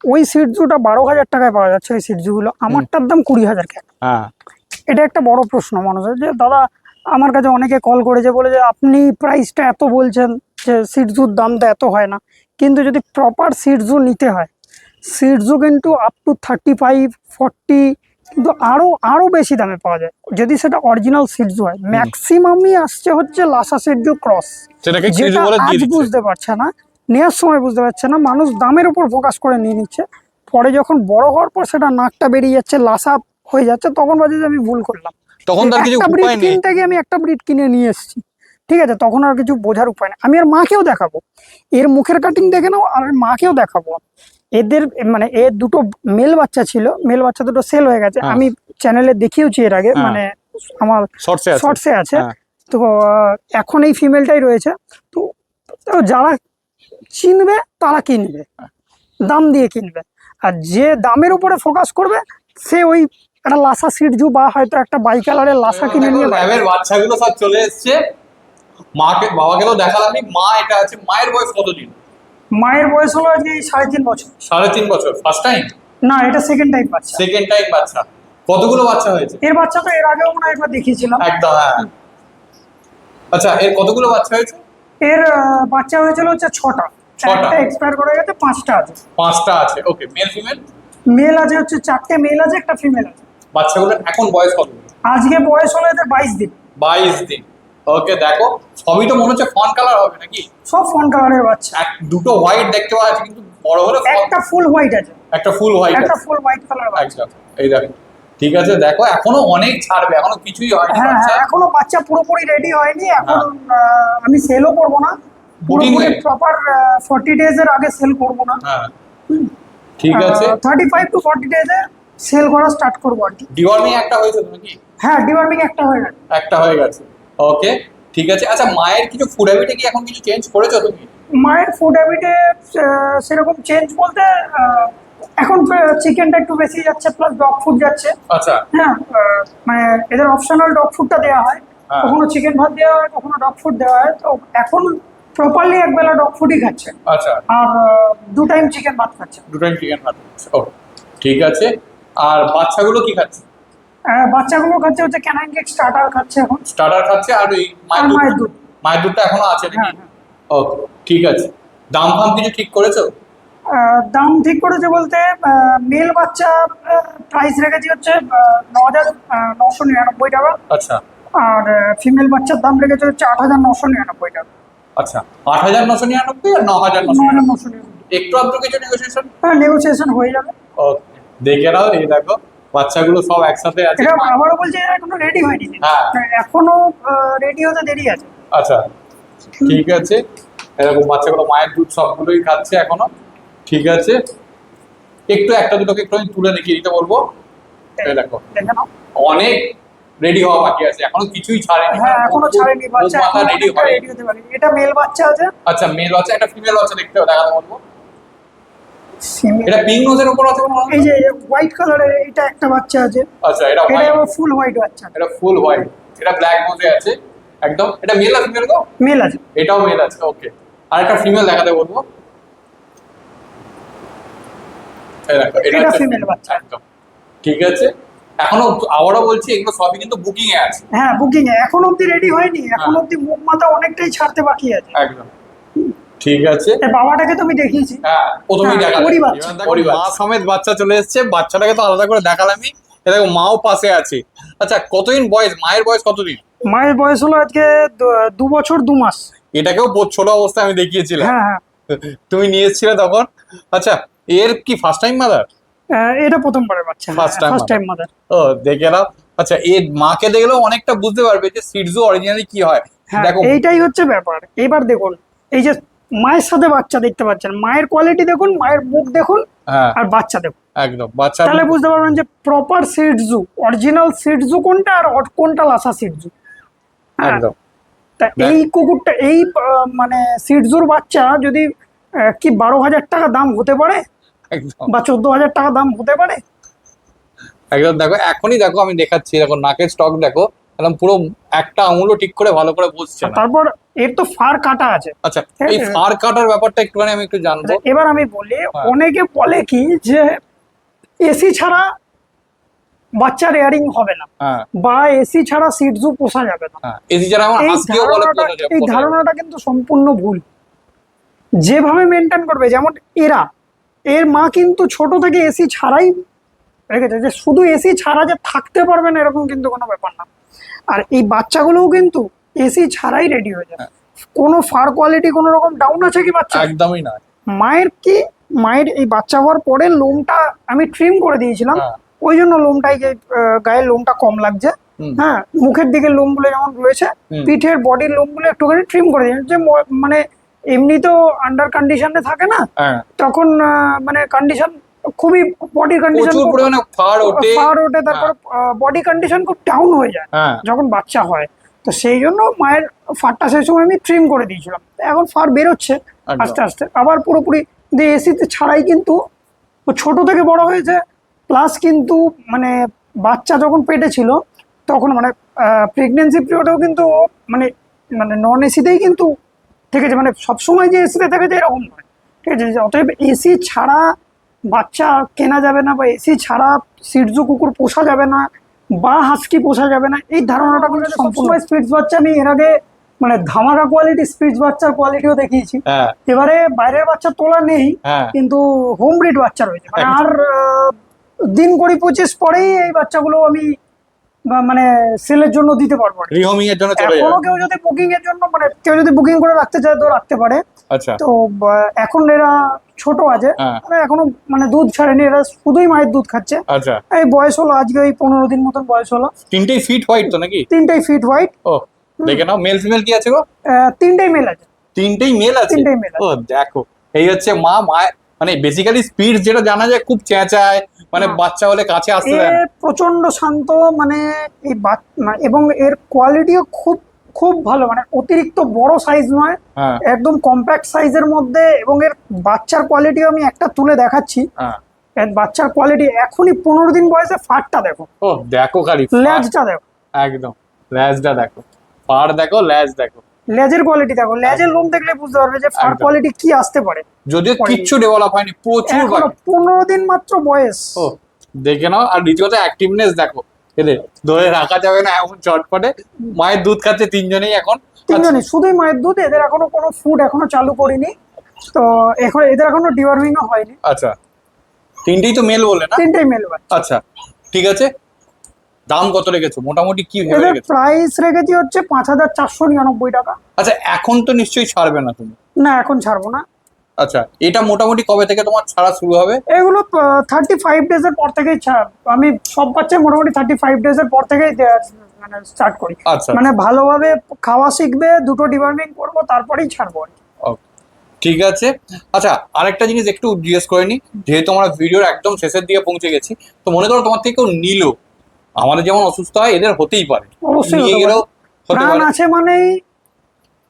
ওই সিটজুটা 12,000 টাকায় পাওয়া যাচ্ছে, ওই সিটজুগুলো আমারটার দাম 20,000 কেন? হ্যাঁ। এটা একটা বড় প্রশ্ন মানুষের, যে দাদা আমার কাছে অনেকে কল করেছে, বলে যে আপনি প্রাইসটা এত বলছেন, যে সিটজুর দামটা এত হয় না, কিন্তু যদি প্রপার সিটজু নিতে হয়, সিটজু কিন্তু আপ টু 35-40, কিন্তু আরো বেশি দামে পাওয়া যায় যদি সেটা অরিজিনাল সিটজু হয়। ম্যাক্সিমামই আসছে হচ্ছে লাসা সিটজু ক্রস, সেটাকে যেটা সিটস বলে দিয়ে আজ দিচ্ছে। বুঝতে পারছে না, নেওয়ার সময় বুঝতে পারছে না, মানুষ দামের উপর ফোকাস করে নিয়ে নিচ্ছে, পরে যখন বড় হওয়ার পর সেটা নাকটা বেরিয়ে যাচ্ছে, লাসা হয়ে যাচ্ছে, তখন বাজে যে আমি ভুল করলাম, তখন তার কিছু একটা ব্রিড উপায় নেই। কিনতে গিয়ে আমি একটা ব্রিড কিনে নিয়ে এসেছি। ঠিক আছে, তখন আর কিছু বোঝার উপায় নেই। আমি আর মাকেও দেখাবো, এর মুখের কাটিং দেখে নাও, আর মাকেও দেখাবো। এদের মানে এর দুটো মেল বাচ্চা ছিল, মেল বাচ্চা দুটো সেল হয়ে গেছে, হ্যাঁ। আমি চ্যানেলে দেখিয়েছি এর আগে, হ্যাঁ। মানে আমার শর্টসে আছে। শর্টসে আছে। হ্যাঁ। তো এখন এই ফিমেলটাই রয়েছে। তো তো যারা চিনবে তারা কিনবে, দাম দিয়ে কিনবে, আর যে দামের উপরে ফোকাস করবে সে ওই একটা লাসা সিটজু বা হয়তো একটা বাই কালারের লাসা কিনে নিয়ে বাড়ি ল্যাবের বাচ্চাগুলো সব চলে এসছে। বাবাকে তো দেখালামই। মা এটা আছে। মায়ের বয়স কতদিন? মায়ের বয়স হলো আজকে 3.5 বছর। 3.5 বছর। First time? না, এটা সেকেন্ড টাইম বাচ্চা। সেকেন্ড টাইম বাচ্চা। কতগুলো বাচ্চা হয়েছে? এর বাচ্চা তো এর আগেও মনে হয় একবার দেখিয়েছিলাম। একদম, হ্যাঁ। আচ্ছা, এর কতগুলো বাচ্চা হয়েছে? এর বাচ্চা হয়েছিল হচ্ছে 6টা। 6টা। একটা এক্সপায়ার করে গেছে, 5টা আছে। 5টা আছে। ওকে, মেল ফিমেল? মেল আছে হচ্ছে 4টে মেল আছে, একটা ফিমেল আছে। বাচ্চাগুলোর এখন বয়স কত? আজকে বয়স হলো এদের 22 দিন। 22 দিন। ওকে, দেখো সবই তো মনে হচ্ছে ফন কালার হবে নাকি? সব ফন কালারের বাচ্চা। দুটো হোয়াইট দেখতে পাওয়া যাচ্ছে, কিন্তু বড় হলে একটা ফুল হোয়াইট আছে, একটা ফুল হোয়াইট একটা আছে। ফুল হোয়াইট কালার বাচ্চা। একদম, এই দেখো। ঠিক আছে, দেখো এখনো অনেক ছাড়বে, এখনো কিছুই হয়নি হ্যাঁ বাচ্চা। হ্যাঁ, এখনো বাচ্চা পুরোপুরি রেডি হয়নি। এখন আমি সেলও করবো না, Booking পুরোপুরি নেই। প্রপার 40 ডেজ এর আগে সেল করবো না। হ্যাঁ, ঠিক আছে। 35 to 40 ডেজে সেল করা স্টার্ট করবো আর কি। ডিওয়ার্মিং একটা হয়েছে তো নাকি? হ্যাঁ, ডিওয়ার্মিং একটা হয়ে গেছে। একটা হয়ে গেছে। ওকে, ঠিক আছে। আচ্ছা, মায়ের কিছু ফুড হ্যাবিটে কি এখন কিছু চেঞ্জ করেছো তুমি? মায়ের ফুড হ্যাবিটে সেরকম চেঞ্জ বলতে এখন চিকেনটা একটু বেশি যাচ্ছে, প্লাস ডগ ফুড যাচ্ছে। আচ্ছা। হ্যাঁ, মানে এদের অপশনাল ডগ ফুডটা দেওয়া হয়, হ্যাঁ। কখনো চিকেন ভাত দেওয়া হয়, কখনো ডগ ফুড দেওয়া হয়। তো এখন প্রপারলি একবেলা ডগ ফুডই খাচ্ছে, আচ্ছা, আর 2 টাইম চিকেন ভাত খাচ্ছে। 2 টাইম চিকেন ভাত। ও, ঠিক আছে। আর বাচ্চাগুলো কি খাচ্ছে? বাচ্চাগুলো খাচ্ছে হচ্ছে ক্যানাইন কেক স্টার্টার খাচ্ছে এখন, স্টার্টার খাচ্ছে আর ওই আর মায়ের দুধ। মায়ের দুধটা এখনো আছে নাকি? হ্যাঁ, হ্যাঁ। ওকে, ঠিক আছে। দাম ফাম কিছু ঠিক করেছো? দাম ঠিক করেছে বলতে, মেল বাচ্চা প্রাইস রেখেছি হচ্ছে 9,999 টাকা, আচ্ছা, আর ফিমেল বাচ্চার দাম রেখেছে হচ্ছে 8,999 টাকা। আচ্ছা। 8,999 আর 9,999। 9,999। একটু আধটু কিছু নেগোসিয়েশন? হ্যাঁ, নেগোসিয়েশন হয়ে যাবে। ওকে, দেখে নাও। এই দেখো, বাচ্চাগুলো সব একসাথে আছে। এটা আবারও বলছি, এরা এখনো রেডি হয়নি, হ্যাঁ। এখনো রেডি হতে দেরি আছে। আচ্ছা, ঠিক আছে। এরকম বাচ্চাগুলো মায়ের দুধ সবগুলোই খাচ্ছে এখনো। ঠিক আছে, একটু একটা দুটোকে একটু আমি তুলে দেখিয়ে দিতে বলবো। এই দেখো, দেখে নাও। অনেক রেডি হওয়া বাকি আছে, এখনো কিছুই ছাড়েনি। হ্যাঁ, এখনো ছাড়েনি বাচ্চা, মাথা রেডি হয়। রেডি হতে পারে। এটা মেল বাচ্চা আছে। আচ্ছা, মেল বাচ্চা, একটা ফিমেল বাচ্চা দেখতে দেখাতে বলবো। Female। এটা পিঙ্ক নোজের উপর আছে মনে হয়। এই যে হোয়াইট কালারের এটা একটা বাচ্চা আছে, আচ্ছা, এটা এটা হোয়াইট, আবার ফুল হোয়াইট বাচ্চা। এটা ফুল হোয়াইট, এটা ব্ল্যাক নোজে আছে একদম। এটা মেল আর ফিমেল গো? মেল আছে। এটাও মেল আছে, ওকে। আর একটা ফিমেল দেখাতে বলবো। এই দেখো, এটা হচ্ছে female বাচ্চা। একদম। ঠিক আছে, এখনো আবারও বলছি, এগুলো সবই কিন্তু বুকিং এ আছে। হ্যাঁ, বুকিং এ, এখন অব্দি রেডি হয়নি, এখন হ্যাঁ। অব্দি মুখ মাথা অনেকটাই ছাড়তে বাকি আছে। একদম, ঠিক আছে। এই বাবাটাকে তো আমি দেখিয়েছি। হ্যাঁ, প্রথমেই হ্যাঁ, দেখালাম। ওরই বাচ্চা। এবার দেখো, মা সমেত বাচ্চা চলে এসেছে। বাচ্চাটাকে তো আলাদা করে দেখালামই। এ দেখো, মাও পাশে আছে। আচ্ছা, কতদিন বয়স? মায়ের বয়স কতদিন? মায়ের বয়স হলো আজকে 2 বছর 2 মাস। এটাকেও ছোট অবস্থায় আমি দেখিয়েছিলাম, হ্যাঁ, হ্যাঁ। তুমি নিয়ে এসেছিলে তখন। আচ্ছা, এর কি ফার্স্ট টাইম মাদার? এটা প্রথমবারের বাচ্চা, First time first mother। Time mother. ও, দেখে নাও। আচ্ছা, এর মাকে দেখলেও অনেকটা বুঝতে পারবে যে সিটজু অরিজিনালি কি হয়। হ্যাঁ, দেখো, এইটাই হচ্ছে ব্যাপার। এবার দেখুন, এই যে মায়ের সাথে বাচ্চা দেখতে পাচ্ছেন, মায়ের কোয়ালিটি দেখুন, মায়ের মুখ দেখুন, হ্যাঁ, আর বাচ্চা দেখুন, একদম বাচ্চা। তাহলে বুঝতে পারবেন যে প্রপার সিটজু, অরিজিনাল সিটজু কোনটা আর কোনটা লাসা সিটজু। হ্যাঁ, একদম, তা এই কুকুরটা, এই মানে সিটজুর বাচ্চা যদি কি 12,000 টাকা দাম হতে পারে, একদম, বা 14,000 টাকা দাম হতে পারে। একদম। দেখো, এখনই দেখো, আমি দেখাচ্ছি। দেখো, নাকের স্টক দেখো, একদম পুরো একটা আঙুলও ঠিক করে ভালো করে বসছে আর না। তারপর এর তো ফার কাটা আছে। আচ্ছা, এই ফার কাটার ব্যাপারটা একটুখানি আমি একটু জানবো। এবার আমি বলি, হ্যাঁ। অনেকে বলে কি যে এসি ছাড়া বাচ্চা রেয়ারিং হবে না, হ্যাঁ, বা এসি ছাড়া সিটজু পোষা যাবে না। হ্যাঁ। এসি ছাড়া আমার এই হাস্কিও বলে ধারণাটা, এই ধারণাটা কিন্তু সম্পূর্ণ ভুল। যেভাবে মেনটেন করবে, যেমন এর মা কিন্তু ছোট থেকে এসি ছাড়াই রেখেছে, যে শুধু এসি ছাড়া যে থাকতে পারবে না এরকম কিন্তু কোনো ব্যাপার না। আর এই বাচ্চাগুলোও কিন্তু এসি ছাড়াই রেডি হয়ে যায়। কোনো ফার কোয়ালিটি কোনো রকম ডাউন আছে কি বাচ্চা? একদমই না। মায়ের এই বাচ্চা হওয়ার পরে লোমটা আমি ট্রিম করে দিয়েছিলাম, হ্যাঁ। ওই জন্য লোমটাই যে গায়ের লোমটা কম লাগছে। হুম। হ্যাঁ, মুখের দিকে লোমগুলো যেমন রয়েছে, হুম। পিঠের বডির লোমগুলো একটুখানি ট্রিম করে দিয়েছি, যে মানে এমনি তো আন্ডার কন্ডিশনে থাকে না, হ্যাঁ, তখন মানে কন্ডিশন খুবই, বডির কন্ডিশন প্রচুর পরিমাণে ফার ওঠে। ওঠে, তারপর বডি কন্ডিশন খুব ডাউন হয়ে যায় হ্যাঁ, যখন বাচ্চা হয়। তো সেই জন্য মায়ের ফারটা সেই সময় আমি ট্রিম করে দিয়েছিলাম। এখন ফার বেরোচ্ছে একদম। আস্তে আস্তে, আবার পুরোপুরি এসিতে ছাড়াই কিন্তু ও ছোট থেকে বড় হয়েছে। প্লাস কিন্তু মানে বাচ্চা যখন পেটে ছিল তখন মানে প্রেগনেন্সি পিরিয়ডেও কিন্তু ও মানে মানে নন এসিতেই কিন্তু থেকেছে, মানে সবসময় যে এসিতে থেকেছে এরকম নয়। ঠিক আছে, অতএব এসি ছাড়া বাচ্চা কেনা যাবে না, বা এসি ছাড়া সিটজু কুকুর পোষা যাবে না, বা হাস্কি পোষা যাবে না, এই ধারণাটা কিন্তু সম্পূর্ণ। স্পিটস বাচ্চা আমি এর আগে মানে ধামাকা কোয়ালিটি স্পিটস বাচ্চার কোয়ালিটিও দেখিয়েছি। হ্যাঁ, এবারে বাইরের বাচ্চা তোলা নেই, হ্যাঁ, কিন্তু হোম ব্রিড বাচ্চা রয়েছে। মানে আর দিন 20-25 পরেই এই বাচ্চাগুলো আমি মানে সেলের জন্য দিতে পারবো। রিহোমিং এর জন্য চলে এখনো যাবে। কেউ যদি বুকিং এর জন্য, মানে কেউ যদি বুকিং করে রাখতে চায় তো রাখতে পারে। আচ্ছা, তো এখন এরা ছোট আছে, হ্যাঁ। মানে এখনো মানে দুধ ছাড়েনি, এরা শুধুই মায়ের দুধ খাচ্ছে। আচ্ছা। এই বয়স হলো আজকে ওই 15 দিন মতন বয়স হলো। তিনটেই ফিট হোয়াইট তো নাকি? তিনটাই ফিট হোয়াইট। ও, দেখে নাও, মেল ফিমেল কি আছে গো? তিনটাই মেল আছে। তিনটেই মেল আছে? তিনটেই মেল আছে। ও, দেখো, এই হচ্ছে মায়ের মানে বেসিক্যালি স্পিড যেটা জানা যায়, খুব চেঁচায়, মানে হ্যাঁ। বাচ্চা হলে কাছে আসতে এ দেয় না। প্রচন্ড শান্ত, মানে এই এবং এর কোয়ালিটিও খুব খুব ভালো, মানে অতিরিক্ত বড় সাইজ নয়, হ্যাঁ একদম কম্প্যাক্ট সাইজের মধ্যে, এবং এর বাচ্চার কোয়ালিটিও আমি একটা তুলে দেখাচ্ছি। হ্যাঁ। এর বাচ্চার কোয়ালিটি এখনই 15 দিন বয়সে, ফাটটা দেখো, ও দেখো খালি লেজটা দেখো, একদম ল্যাজটা দেখো, পাড় দেখো, ল্যাজ দেখো, লেজের কোয়ালিটি দেখো, লেজের লোম দেখলে বুঝতে পারবে যে ফার একদম। কোয়ালিটি কি আসতে পারে। যদিও কিচ্ছু ডেভেলপ হয়নি, প্রচুর এখনো বাকি। 15 দিন মাত্র বয়স। ও দেখে নাও, আর রীতিমতো অ্যাক্টিভনেস দেখো, এদের ধরে রাখা যাবে না এমন চটপটে। মায়ের দুধ খাচ্ছে তিনজনেই এখন। তিনজনই শুধুই মায়ের দুধ, এদের এখনো কোনো ফুড এখনো চালু করিনি, তো এখন এদের এখনো ডিওয়ার্মিংও হয়নি। আচ্ছা, তিনটেই তো মেল বলে না? তিনটেই মেল বাচ্চা। আচ্ছা ঠিক আছে, দাম কত রেখেছো মোটামুটি, কি ভেবে এদের রেখেছো? প্রাইস রেখেছি হচ্ছে 5,499 টাকা। আচ্ছা এখন তো নিশ্চয়ই ছাড়বে না তুমি? না, এখন ছাড়বো না। আচ্ছা এটা মোটামুটি কবে থেকে তোমার ছাড়া শুরু হবে? এগুলো 35 ডেজ এর পর থেকেই ছাড়, আমি সব বাচ্চা মোটামুটি 35 ডেজ এর পর থেকেই মানে স্টার্ট করি। আচ্ছা মানে ভালোভাবে খাওয়া শিখবে, দুটো ডিওয়ার্মিং করবো, তারপরেই ছাড়বো আর কি। okay, ঠিক আছে। আচ্ছা আরেকটা জিনিস একটু জিজ্ঞেস করে নি, যেহেতু আমরা ভিডিওর একদম শেষের দিকে পৌঁছে গেছি, তো মনে করো তোমার থেকে কেউ নিল, আমাদের যেমন অসুস্থ হয় এদের হতেই পারে, অবশ্যই নিয়ে হতে গেলেও পারে। হতে প্রাণ পারে। আছে মানেই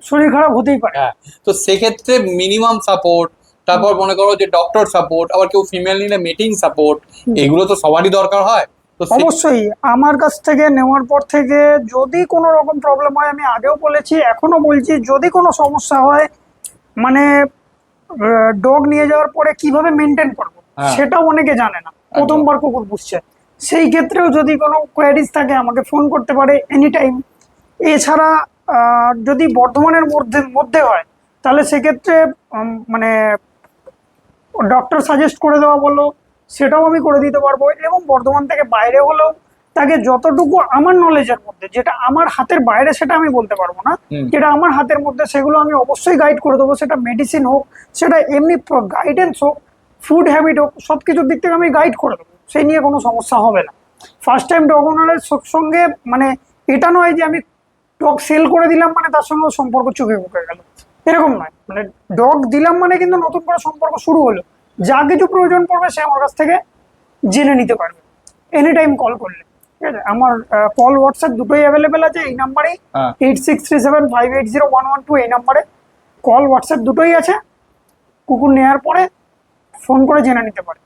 শরীর খারাপ হতেই পারে। হ্যাঁ, তো সেক্ষেত্রে মিনিমাম সাপোর্ট, তারপর মনে করো যে ডক্টর সাপোর্ট, আবার কেউ ফিমেল নিলে মেটিং সাপোর্ট, এগুলো তো সবারই দরকার হয়। তো অবশ্যই আমার কাছ থেকে নেওয়ার পর থেকে যদি কোনো রকম প্রবলেম হয়, আমি আগেও বলেছি এখনো বলছি, যদি কোনো সমস্যা হয়, মানে ডগ নিয়ে যাওয়ার পরে কিভাবে মেনটেন করবো হ্যাঁ। সেটাও অনেকে জানে না, প্রথমবার কুকুর পুষছে, সেই ক্ষেত্রেও যদি কোনো কোয়ারিজ থাকে আমাকে ফোন করতে পারে এনি টাইম। এছাড়া যদি বর্ধমানের মধ্যে মধ্যে হয়, তাহলে সেক্ষেত্রে মানে ডক্টর সাজেস্ট করে দেওয়া বলো, সেটাও আমি করে দিতে পারবো। এবং বর্ধমান থেকে বাইরে হলেও তাকে যতটুকু আমার নলেজের মধ্যে, যেটা আমার হাতের বাইরে সেটা আমি বলতে পারবো না, হুম। যেটা আমার হাতের মধ্যে সেগুলো আমি অবশ্যই গাইড করে দেবো। সেটা মেডিসিন হোক, সেটা এমনি গাইডেন্স হোক, ফুড হ্যাবিট হোক, সব কিছুর দিক থেকে আমি গাইড করে দেবো, সেই নিয়ে কোনো সমস্যা হবে না। ফার্স্ট টাইম ডগ ওনারের সঙ্গে মানে এটা নয় যে আমি ডগ সেল করে দিলাম মানে তার সঙ্গে সম্পর্ক চুকে বুকে গেল, এরকম নয়। মানে ডগ দিলাম মানে কিন্তু নতুন করে সম্পর্ক শুরু হলো, যা কিছু প্রয়োজন পড়বে সে আমার কাছ থেকে জেনে নিতে পারবে এনি টাইম কল করলে। ঠিক আছে, আমার কল হোয়াটসঅ্যাপ দুটোই অ্যাভেলেবেল আছে এই নাম্বারেই, হ্যাঁ। 8637580112, এই নাম্বারে কল হোয়াটসঅ্যাপ দুটোই আছে। কুকুর নেওয়ার পরে ফোন করে জেনে নিতে পারে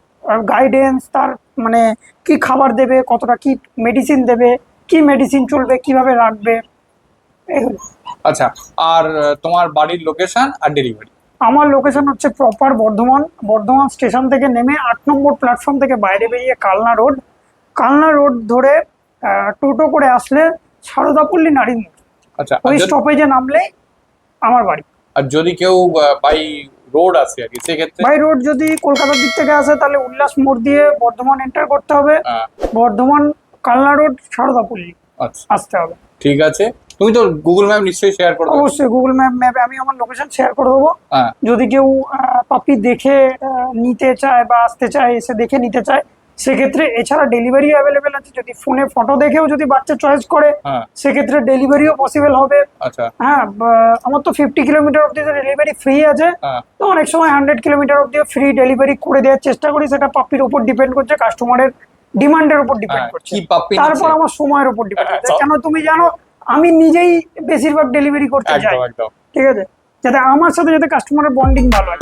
গাইডেন্স, তার মানে কি খাবার দেবে, কতটা কি মেডিসিন দেবে, কি মেডিসিন চলবে, কিভাবে রাখবে, এগুলো। আচ্ছা আর তোমার বাড়ির লোকেশন আর ডেলিভারি? আমার লোকেশন হচ্ছে প্রপার বর্ধমান, বর্ধমান স্টেশন থেকে নেমে 8 নম্বর প্ল্যাটফর্ম থেকে বাইরে বেরিয়ে কালনা রোড ধরে টোটো করে আসলে সারদাপল্লী নারী মোড়, আচ্ছা ওই স্টপেজে নামলেই আমার বাড়ি। আর যদি কেউ বাই রোড আসে আর কি, সেক্ষেত্রে? বাই রোড যদি কলকাতার দিক থেকে আসে তাহলে উল্লাস মোড় দিয়ে বর্ধমান এন্টার করতে হবে, বর্ধমান কালনা রোড সারদাপল্লী আচ্ছা আসতে হবে। ঠিক আছে, তুমি তো গুগল ম্যাপ নিশ্চয়ই শেয়ার করবে? অবশ্যই গুগল ম্যাপে আমি আমার লোকেশন শেয়ার করে দেবো। হ্যাঁ। যদি কেউ পাপি দেখে নিতে চায় বা আসতে চায়, এসে দেখে নিতে চায়, সেক্ষেত্রে এছাড়া ডেলিভারি অ্যাভেলেবেল আছে। যদি ফোনে ফটো দেখেও যদি বাচ্চা চয়েস করে, হ্যাঁ। সেক্ষেত্রে ডেলিভারিও পসিবল হবে। আচ্ছা হ্যাঁ, আমার তো 50 কিলোমিটার অব্দি ডেলিভারি ফ্রি আছে, হ্যাঁ। তো অনেক সময় 100 কিলোমিটার অব্দিও ফ্রি ডেলিভারি করে দেওয়ার চেষ্টা করি। সেটা পাপির উপর ডিপেন্ড করছে, কাস্টমারের ডিমান্ডের উপর ডিপেন্ড করছে, কি পাপ্পি তারপর আমার সময়ের উপর ডিপেন্ড করছে। কেন তুমি জানো, আমি নিজেই বেশিরভাগ ডেলিভারি করতে চাই, একদম একদম। ঠিক আছে, যাতে আমার সাথে যাতে কাস্টমারের বন্ডিং ভালো হয়।